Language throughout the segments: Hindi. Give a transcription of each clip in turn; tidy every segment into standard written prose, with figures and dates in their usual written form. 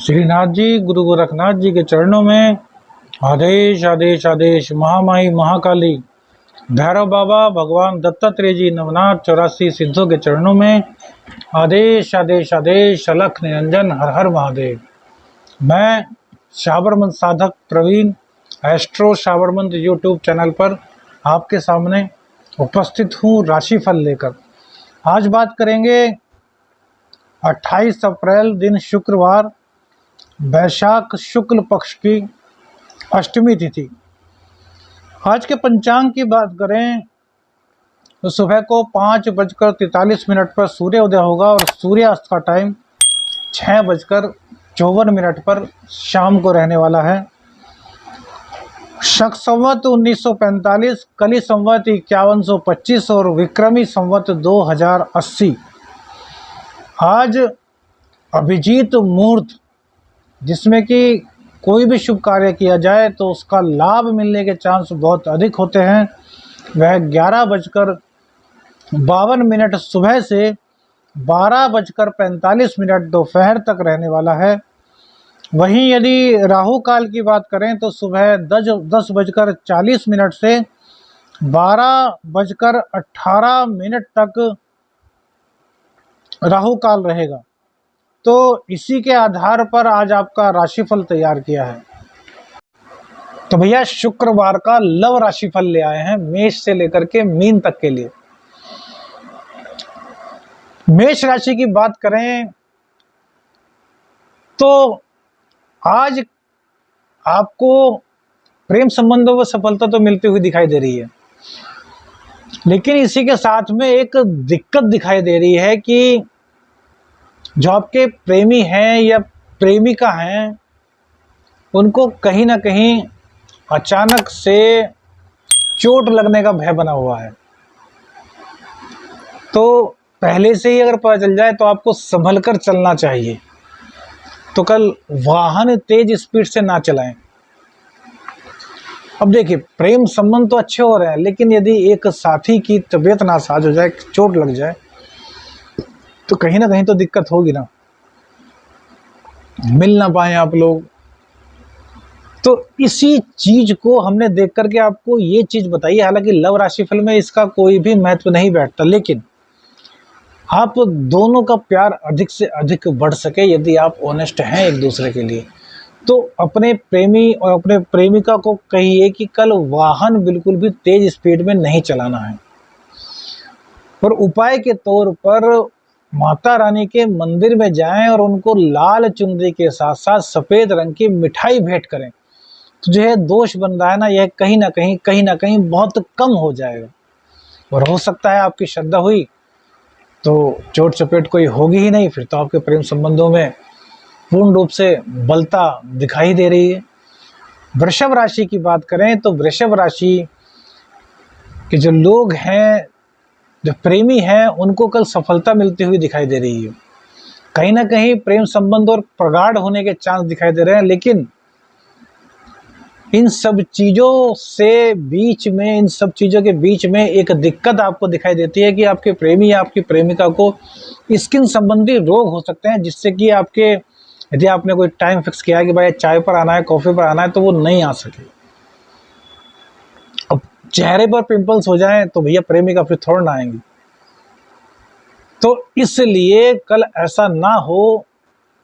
श्रीनाथ जी गुरु गोरखनाथ जी के चरणों में आदेश आदेश आदेश। महामाई महाकाली भैरव बाबा भगवान दत्तात्रेय जी नवनाथ 84 सिद्धों के चरणों में आदेश आदेश आदेश। अलख निरंजन हर हर महादेव। मैं साबरमत साधक प्रवीण एस्ट्रो साबरमत यूट्यूब चैनल पर आपके सामने उपस्थित हूँ राशिफल लेकर। आज बात करेंगे 28 अप्रैल दिन शुक्रवार, वैशाख शुक्ल पक्ष की अष्टमी तिथि। आज के पंचांग की बात करें तो सुबह को 5:43 पर सूर्योदय होगा और सूर्यास्त का टाइम 6:54 पर शाम को रहने वाला है। शक संवत 1945, कली संवत 5125 और विक्रमी संवत 2080। आज अभिजीत मुहूर्त, जिसमें कि कोई भी शुभ कार्य किया जाए तो उसका लाभ मिलने के चांस बहुत अधिक होते हैं, वह 11:52 सुबह से 12:45 दोपहर तक रहने वाला है। वहीं यदि राहु काल की बात करें तो सुबह 10:40 से 12:18 तक राहु काल रहेगा। तो इसी के आधार पर आज आपका राशिफल तैयार किया है। तो भैया शुक्रवार का लव राशिफल ले आए हैं, मेष से लेकर के मीन तक के लिए। मेष राशि की बात करें तो आज आपको प्रेम संबंधों में सफलता तो मिलती हुई दिखाई दे रही है, लेकिन इसी के साथ में एक दिक्कत दिखाई दे रही है कि जो आपके प्रेमी हैं या प्रेमिका हैं, उनको कहीं ना कहीं अचानक से चोट लगने का भय बना हुआ है। तो पहले से ही अगर पता चल जाए तो आपको संभल कर चलना चाहिए। तो कल वाहन तेज स्पीड से ना चलाएं। अब देखिए, प्रेम संबंध तो अच्छे हो रहे हैं, लेकिन यदि एक साथी की तबीयत नासाज हो जाए, चोट लग जाए, तो कहीं ना कहीं तो दिक्कत होगी ना, मिल ना पाए आप लोग। तो इसी चीज को हमने देख करके आपको ये चीज बताई। हालांकि लव राशिफल में इसका कोई भी महत्व नहीं बैठता, लेकिन आप दोनों का प्यार अधिक से अधिक बढ़ सके यदि आप ऑनेस्ट हैं एक दूसरे के लिए, तो अपने प्रेमी और अपने प्रेमिका को कहिए कि कल वाहन बिल्कुल भी तेज स्पीड में नहीं चलाना है। और उपाय के तौर पर माता रानी के मंदिर में जाएं और उनको लाल चुनरी के साथ साथ सफ़ेद रंग की मिठाई भेंट करें, तो जो है दोष बन रहा है ना, यह कहीं ना कहीं बहुत कम हो जाएगा। और हो सकता है आपकी श्रद्धा हुई तो चोट चपेट कोई होगी ही नहीं, फिर तो आपके प्रेम संबंधों में पूर्ण रूप से बलता दिखाई दे रही है। वृषभ राशि की बात करें तो वृषभ राशि के जो लोग हैं, जो प्रेमी हैं, उनको कल सफलता मिलती हुई दिखाई दे रही है। कहीं ना कहीं प्रेम संबंध और प्रगाढ़ होने के चांस दिखाई दे रहे हैं, लेकिन इन सब चीज़ों के बीच में एक दिक्कत आपको दिखाई देती है कि आपके प्रेमी या आपकी प्रेमिका को स्किन संबंधी रोग हो सकते हैं, जिससे कि आपके, यदि आपने कोई टाइम फिक्स किया है कि भाई चाय पर आना है, कॉफ़ी पर आना है, तो वो नहीं आ सके। अब चेहरे पर पिंपल्स हो जाएं तो भैया प्रेमिका फिर थोड़ा ना आएंगी। तो इसलिए कल ऐसा ना हो,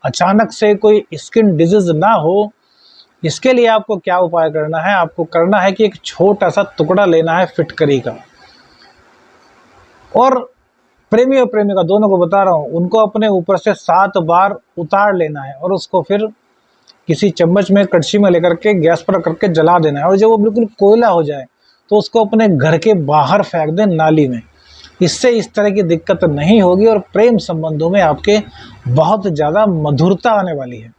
अचानक से कोई स्किन डिजीज ना हो। इसके लिए आपको क्या उपाय करना है? आपको करना है कि एक छोटा सा टुकड़ा लेना है फिटकरी का, और प्रेमी और प्रेमिका दोनों को बता रहा हूँ, उनको अपने ऊपर से 7 बार उतार लेना है और उसको फिर किसी चम्मच में, कड़छी में लेकर के गैस पर करके जला देना है। और जब वो बिल्कुल कोयला हो जाए तो उसको अपने घर के बाहर फेंक दें, नाली में। इससे इस तरह की दिक्कत नहीं होगी और प्रेम संबंधों में आपके बहुत ज़्यादा मधुरता आने वाली है।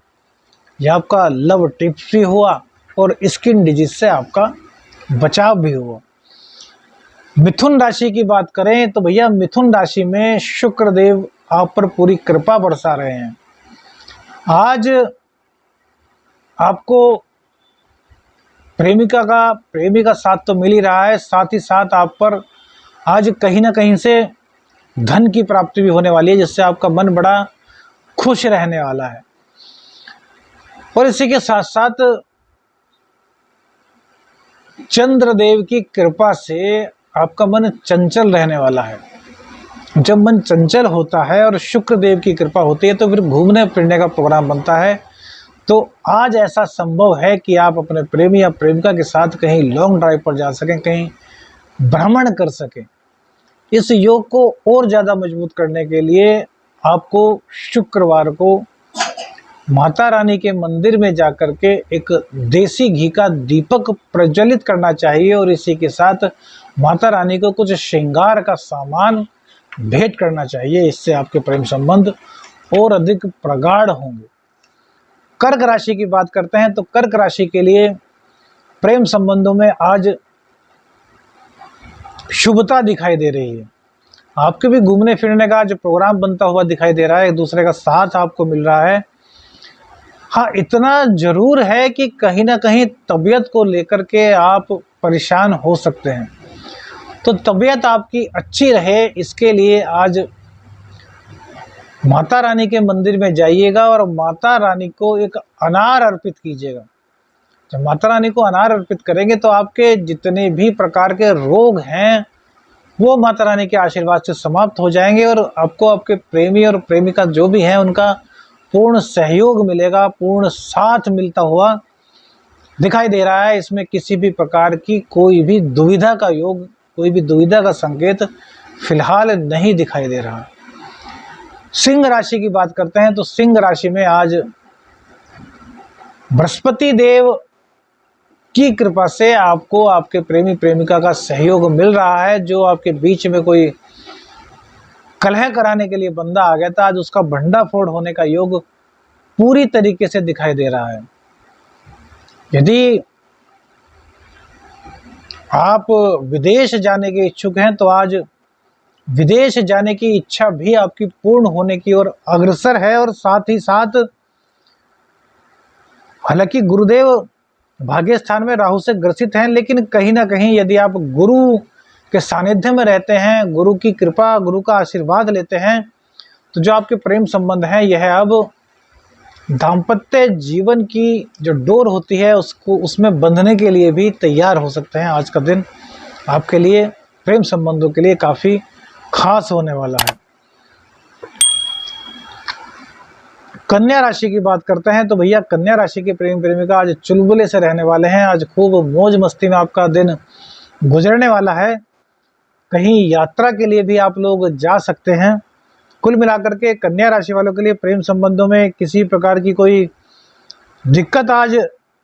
यह आपका लव ट्रिप भी हुआ और स्किन डिजीज से आपका बचाव भी हुआ। मिथुन राशि की बात करें तो भैया मिथुन राशि में शुक्रदेव आप पर पूरी कृपा बरसा रहे हैं। आज आपको प्रेमी का साथ तो मिल ही रहा है, साथ ही साथ आप पर आज कहीं ना कहीं से धन की प्राप्ति भी होने वाली है, जिससे आपका मन बड़ा खुश रहने वाला है। और इसी के साथ साथ चंद्रदेव की कृपा से आपका मन चंचल रहने वाला है। जब मन चंचल होता है और शुक्र देव की कृपा होती है तो फिर घूमने फिरने का प्रोग्राम बनता है। तो आज ऐसा संभव है कि आप अपने प्रेमी या प्रेमिका के साथ कहीं लॉन्ग ड्राइव पर जा सकें, कहीं भ्रमण कर सकें। इस योग को और ज़्यादा मजबूत करने के लिए आपको शुक्रवार को माता रानी के मंदिर में जाकर के एक देसी घी का दीपक प्रज्वलित करना चाहिए और इसी के साथ माता रानी को कुछ श्रृंगार का सामान भेंट करना चाहिए। इससे आपके प्रेम संबंध और अधिक प्रगाढ़ होंगे। कर्क राशि की बात करते हैं तो कर्क राशि के लिए प्रेम संबंधों में आज शुभता दिखाई दे रही है। आपके भी घूमने फिरने का जो प्रोग्राम बनता हुआ दिखाई दे रहा है, एक दूसरे का साथ आपको मिल रहा है। हाँ, इतना जरूर है कि कहीं ना कहीं तबीयत को लेकर के आप परेशान हो सकते हैं। तो तबीयत आपकी अच्छी रहे इसके लिए आज माता रानी के मंदिर में जाइएगा और माता रानी को एक अनार अर्पित कीजिएगा। जब माता रानी को अनार अर्पित करेंगे तो आपके जितने भी प्रकार के रोग हैं वो माता रानी के आशीर्वाद से समाप्त हो जाएंगे और आपको आपके प्रेमी और प्रेमिका जो भी हैं उनका पूर्ण सहयोग मिलेगा, पूर्ण साथ मिलता हुआ दिखाई दे रहा है। इसमें किसी भी प्रकार की कोई भी दुविधा का योग, कोई भी दुविधा का संकेत फिलहाल नहीं दिखाई दे रहा। सिंह राशि की बात करते हैं तो सिंह राशि में आज बृहस्पति देव की कृपा से आपको आपके प्रेमी प्रेमिका का सहयोग मिल रहा है। जो आपके बीच में कोई कलह कराने के लिए बंदा आ गया था, आज उसका भंडाफोड़ होने का योग पूरी तरीके से दिखाई दे रहा है। यदि आप विदेश जाने के इच्छुक हैं तो आज विदेश जाने की इच्छा भी आपकी पूर्ण होने की ओर अग्रसर है। और साथ ही साथ हालांकि गुरुदेव भाग्य स्थान में राहु से ग्रसित हैं, लेकिन कहीं ना कहीं यदि आप गुरु के सानिध्य में रहते हैं, गुरु की कृपा, गुरु का आशीर्वाद लेते हैं, तो जो आपके प्रेम संबंध है यह अब दाम्पत्य जीवन की जो डोर होती है उसको उसमें बंधने के लिए भी तैयार हो सकते हैं। आज का दिन आपके लिए प्रेम संबंधों के लिए काफ़ी खास होने वाला है। कन्या राशि की बात करते हैं तो भैया कन्या राशि के प्रेम प्रेमिका आज चुलबुले से रहने वाले हैं। आज खूब मौज मस्ती में आपका दिन गुजरने वाला है। कहीं यात्रा के लिए भी आप लोग जा सकते हैं। कुल मिलाकर के कन्या राशि वालों के लिए प्रेम संबंधों में किसी प्रकार की कोई दिक्कत आज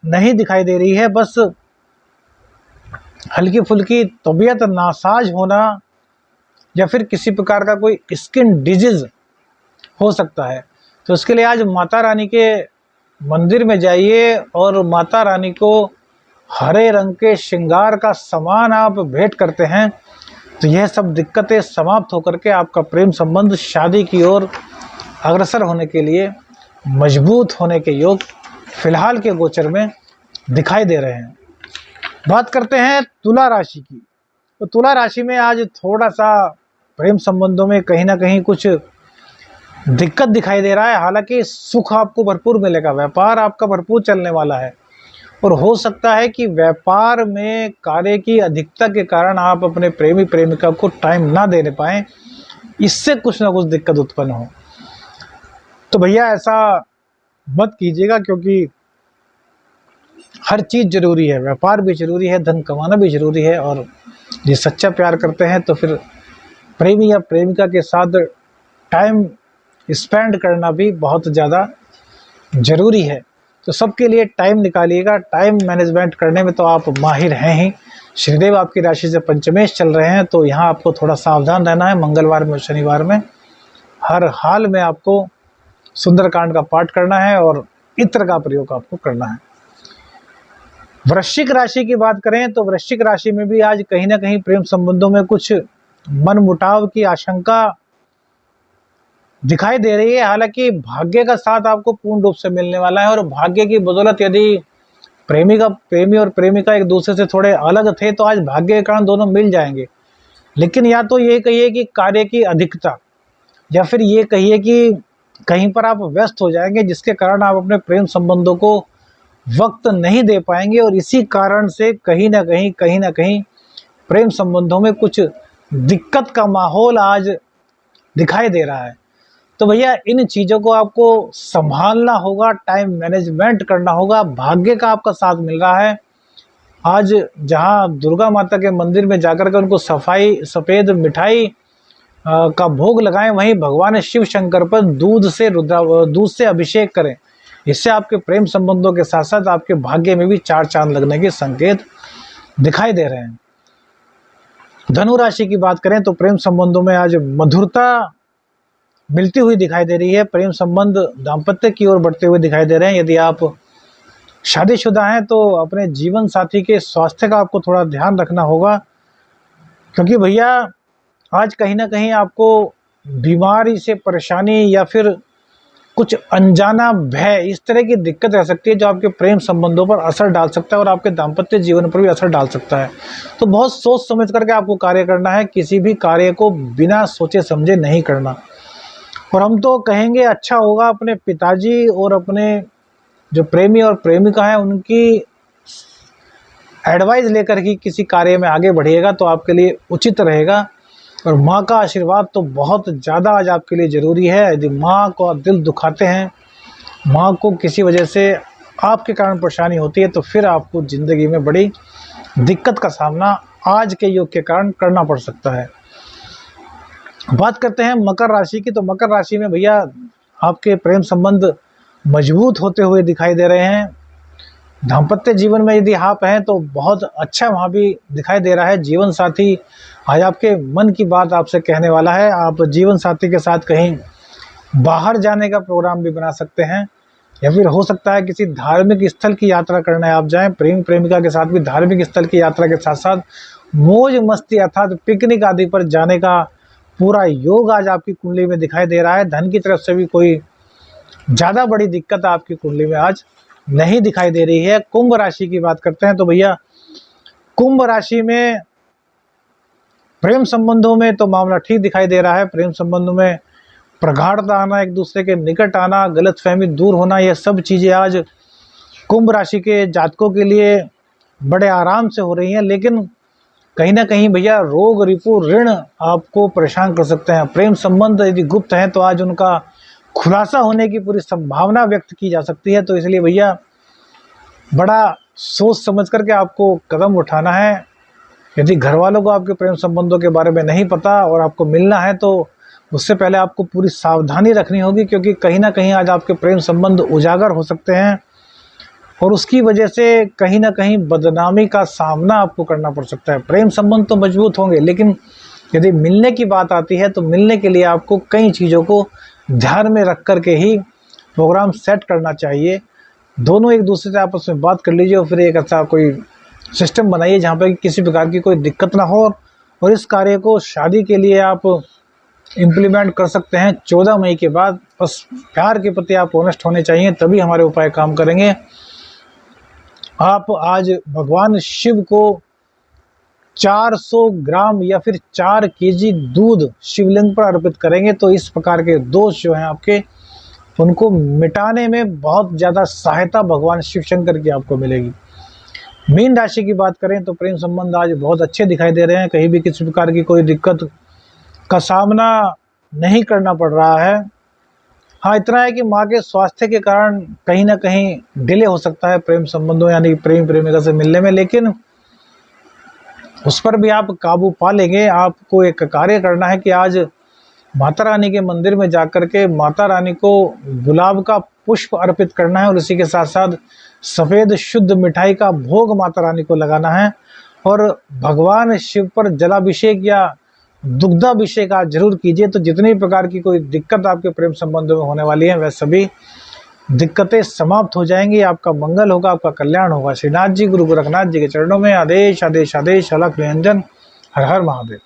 नहीं दिखाई दे रही है। बस हल्की फुल्की तबीयत नासाज होना या फिर किसी प्रकार का कोई स्किन डिजीज हो सकता है। तो उसके लिए आज माता रानी के मंदिर में जाइए और माता रानी को हरे रंग के श्रृंगार का सामान आप भेंट करते हैं तो यह सब दिक्कतें समाप्त होकर के आपका प्रेम संबंध शादी की ओर अग्रसर होने के लिए मजबूत होने के योग फिलहाल के गोचर में दिखाई दे रहे हैं। बात करते हैं तुला राशि की। तो तुला राशि में आज थोड़ा सा प्रेम संबंधों में कहीं ना कहीं कुछ दिक्कत दिखाई दे रहा है। हालांकि सुख आपको भरपूर मिलेगा, व्यापार आपका भरपूर चलने वाला है और हो सकता है कि व्यापार में कार्य की अधिकता के कारण आप अपने प्रेमी प्रेमिका को टाइम ना देने पाएं, इससे कुछ ना कुछ दिक्कत उत्पन्न हो। तो भैया ऐसा मत कीजिएगा, क्योंकि हर चीज़ जरूरी है, व्यापार भी जरूरी है, धन कमाना भी जरूरी है। और ये सच्चा प्यार करते हैं तो फिर प्रेमी या प्रेमिका के साथ टाइम स्पेंड करना भी बहुत ज़्यादा ज़रूरी है। तो सबके लिए टाइम निकालिएगा। टाइम मैनेजमेंट करने में तो आप माहिर हैं ही। शनिदेव आपकी राशि से पंचमेश चल रहे हैं तो यहाँ आपको थोड़ा सावधान रहना है। मंगलवार में, शनिवार में हर हाल में आपको सुंदरकांड का पाठ करना है और इत्र का प्रयोग आपको करना है। वृश्चिक राशि की बात करें तो वृश्चिक राशि में भी आज कहीं ना कहीं प्रेम संबंधों में कुछ मनमुटाव की आशंका दिखाई दे रही है। हालांकि भाग्य का साथ आपको पूर्ण रूप से मिलने वाला है और भाग्य की बदौलत यदि प्रेमी और प्रेमिका एक दूसरे से थोड़े अलग थे तो आज भाग्य के कारण दोनों मिल जाएंगे। लेकिन या तो ये कहिए कि कार्य की अधिकता या फिर ये कहिए कि कहीं पर आप व्यस्त हो जाएंगे, जिसके कारण आप अपने प्रेम संबंधों को वक्त नहीं दे पाएंगे और इसी कारण से कहीं ना कहीं प्रेम संबंधों में कुछ दिक्कत का माहौल आज दिखाई दे रहा है। तो भैया इन चीज़ों को आपको संभालना होगा, टाइम मैनेजमेंट करना होगा। भाग्य का आपका साथ मिल रहा है। आज जहां दुर्गा माता के मंदिर में जाकर के उनको सफ़ेद मिठाई का भोग लगाएं, वहीं भगवान शिव शंकर पर दूध से अभिषेक करें। इससे आपके प्रेम संबंधों के साथ साथ आपके भाग्य में भी चार चांद लगने के संकेत दिखाई दे रहे हैं। धनु राशि की बात करें तो प्रेम संबंधों में आज मधुरता मिलती हुई दिखाई दे रही है। प्रेम संबंध दाम्पत्य की ओर बढ़ते हुए दिखाई दे रहे हैं। यदि आप शादीशुदा हैं तो अपने जीवन साथी के स्वास्थ्य का आपको थोड़ा ध्यान रखना होगा, क्योंकि भैया आज कहीं ना कहीं आपको बीमारी से परेशानी या फिर कुछ अनजाना भय, इस तरह की दिक्कत रह सकती है जो आपके प्रेम संबंधों पर असर डाल सकता है और आपके दाम्पत्य जीवन पर भी असर डाल सकता है। तो बहुत सोच समझ करके आपको कार्य करना है, किसी भी कार्य को बिना सोचे समझे नहीं करना। और हम तो कहेंगे अच्छा होगा अपने पिताजी और अपने जो प्रेमी और प्रेमिका है उनकी एडवाइस लेकर के किसी कार्य में आगे बढ़िएगा तो आपके लिए उचित रहेगा। और माँ का आशीर्वाद तो बहुत ज़्यादा आज आपके लिए ज़रूरी है। यदि माँ को आप दिल दुखाते हैं, माँ को किसी वजह से आपके कारण परेशानी होती है, तो फिर आपको ज़िंदगी में बड़ी दिक्कत का सामना आज के युग के कारण करना पड़ सकता है। बात करते हैं मकर राशि की। तो मकर राशि में भैया आपके प्रेम संबंध मजबूत होते हुए दिखाई दे रहे हैं। दाम्पत्य जीवन में यदि आप हैं तो बहुत अच्छा वहाँ भी दिखाई दे रहा है। जीवन साथी आज आपके मन की बात आपसे कहने वाला है। आप जीवन साथी के साथ कहीं बाहर जाने का प्रोग्राम भी बना सकते हैं, या फिर हो सकता है किसी धार्मिक स्थल की यात्रा करने आप जाएं। प्रेमी प्रेमिका के साथ भी धार्मिक स्थल की यात्रा के साथ साथ मौज मस्ती अर्थात पिकनिक आदि पर जाने का पूरा योग आज आपकी कुंडली में दिखाई दे रहा है। धन की तरफ से भी कोई ज़्यादा बड़ी दिक्कत आपकी कुंडली में आज नहीं दिखाई दे रही है। कुंभ राशि की बात करते हैं तो भैया कुंभ राशि में प्रेम संबंधों में तो मामला ठीक दिखाई दे रहा है। प्रेम संबंधों में प्रगाढ़ता आना, एक दूसरे के निकट आना, गलतफहमी दूर होना, यह सब चीज़ें आज कुंभ राशि के जातकों के लिए बड़े आराम से हो रही हैं। लेकिन कहीं ना कहीं भैया रोग रिपु ऋण आपको परेशान कर सकते हैं। प्रेम संबंध यदि गुप्त हैं तो आज उनका खुलासा होने की पूरी संभावना व्यक्त की जा सकती है। तो इसलिए भैया बड़ा सोच समझ करके आपको कदम उठाना है। यदि घर वालों को आपके प्रेम संबंधों के बारे में नहीं पता और आपको मिलना है तो उससे पहले आपको पूरी सावधानी रखनी होगी, क्योंकि कहीं ना कहीं आज आपके प्रेम संबंध उजागर हो सकते हैं और उसकी वजह से कहीं ना कहीं बदनामी का सामना आपको करना पड़ सकता है। प्रेम संबंध तो मजबूत होंगे, लेकिन यदि मिलने की बात आती है तो मिलने के लिए आपको कई चीज़ों को ध्यान में रख कर के ही प्रोग्राम सेट करना चाहिए। दोनों एक दूसरे से आपस में बात कर लीजिए और फिर एक अच्छा कोई सिस्टम बनाइए जहाँ पर किसी प्रकार की कोई दिक्कत ना हो, और इस कार्य को शादी के लिए आप इम्प्लीमेंट कर सकते हैं 14 मई के बाद। बस प्यार के प्रति आप ऑनेस्ट होने चाहिए, तभी हमारे उपाय काम करेंगे। आप आज भगवान शिव को 400 ग्राम या फिर 4 केजी दूध शिवलिंग पर अर्पित करेंगे तो इस प्रकार के दोष जो हैं आपके, उनको मिटाने में बहुत ज़्यादा सहायता भगवान शिव शंकर की आपको मिलेगी। मीन राशि की बात करें तो प्रेम संबंध आज बहुत अच्छे दिखाई दे रहे हैं। कहीं भी किसी प्रकार की कोई दिक्कत का सामना नहीं करना पड़ रहा है। हाँ, इतना है कि माँ के स्वास्थ्य के कारण कहीं ना कहीं डिले हो सकता है प्रेम संबंधों यानी प्रेम प्रेमिका से मिलने में, लेकिन उस पर भी आप काबू पा लेंगे। आपको एक कार्य करना है कि आज माता रानी के मंदिर में जाकर के माता रानी को गुलाब का पुष्प अर्पित करना है और इसी के साथ साथ सफ़ेद शुद्ध मिठाई का भोग माता रानी को लगाना है। और भगवान शिव पर जलाभिषेक या दुग्धाभिषेक आज जरूर कीजिए, तो जितनी प्रकार की कोई दिक्कत आपके प्रेम संबंधों में होने वाली है वह सभी दिक्कतें समाप्त हो जाएंगी। आपका मंगल होगा, आपका कल्याण होगा। श्रीनाथ जी गुरु गोरखनाथ जी के चरणों में आदेश आदेश आदेश। अलख निरंजन। हर हर महादेव।